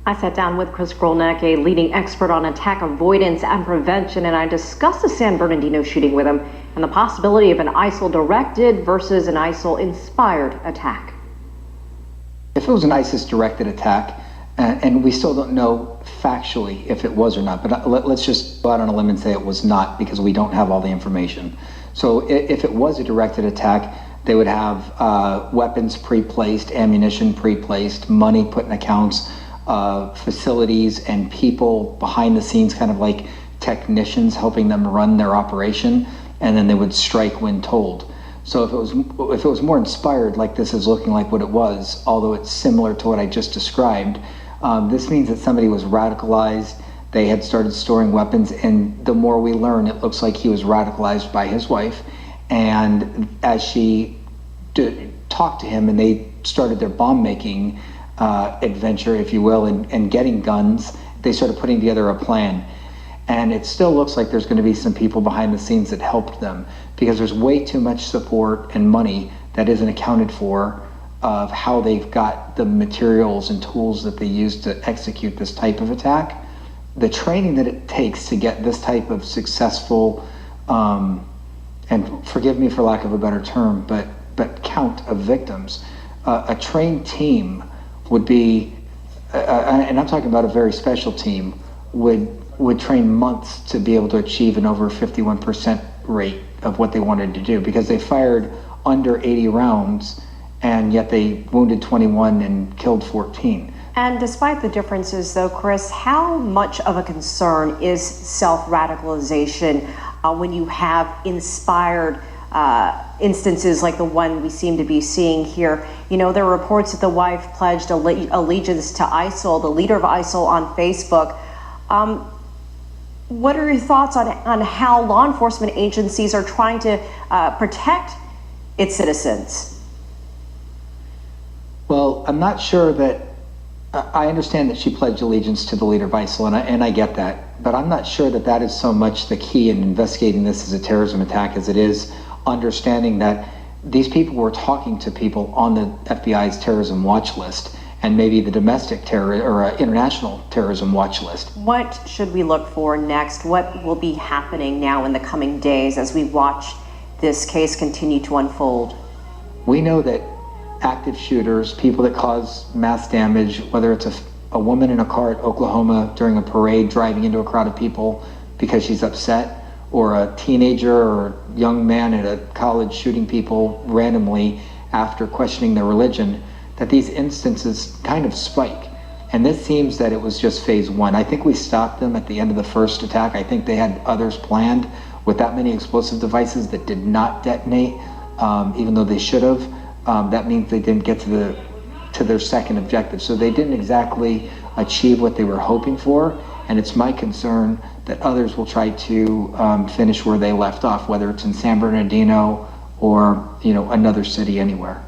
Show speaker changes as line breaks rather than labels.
I sat down with Chris Grollnek, a leading expert on attack avoidance and prevention, and I discussed the San Bernardino shooting with him and the possibility of an ISIL-directed versus an ISIL-inspired attack.
If it was an ISIS-directed attack, and we still don't know factually if it was or not, but let's just go out on a limb and say it was not, because we don't have all the information. So if it was a directed attack, they would have weapons pre-placed, ammunition pre-placed, money put in accounts, facilities and people behind the scenes, kind of like technicians helping them run their operation, and then they would strike when told. So if it was more inspired, like this is looking like what it was, although it's similar to what I just described, this means that somebody was radicalized. They had started storing weapons, and the more we learn, it looks like he was radicalized by his wife. And as she talked to him and they started their bomb making adventure, if you will, and getting guns, they started putting together a plan. And it still looks like there's going to be some people behind the scenes that helped them, because there's way too much support and money that isn't accounted for of how they've got the materials and tools that they use to execute this type of attack. The training that it takes to get this type of successful, and forgive me for lack of a better term, but count of victims, a trained team would be, and I'm talking about a very special team, would train months to be able to achieve an over 51% rate of what they wanted to do, because they fired under 80 rounds and yet they wounded 21 and killed 14.
And despite the differences though, Chris, how much of a concern is self-radicalization when you have inspired instances like the one we seem to be seeing here? You know, there are reports that the wife pledged allegiance to ISIL, the leader of ISIL, on Facebook. What are your thoughts on how law enforcement agencies are trying to protect its citizens?
Well, I'm not sure that, I understand that she pledged allegiance to the leader of ISIL, and I get that, but I'm not sure that that is so much the key in investigating this as a terrorism attack as it is understanding that these people were talking to people on the FBI's terrorism watch list, and maybe the domestic terror or international terrorism watch list.
What should we look for next? What will be happening now in the coming days as we watch this case continue to unfold?
We know that active shooters, people that cause mass damage, whether it's a woman in a car at Oklahoma during a parade driving into a crowd of people because she's upset, or a teenager or young man at a college shooting people randomly after questioning their religion, that these instances kind of spike. And this seems that it was just phase one. I think we stopped them at the end of the first attack. I think they had others planned with that many explosive devices that did not detonate, even though they should have. That means they didn't get to their second objective. So they didn't exactly achieve what they were hoping for. And it's my concern that others will try to finish where they left off, whether it's in San Bernardino or, you know, another city anywhere.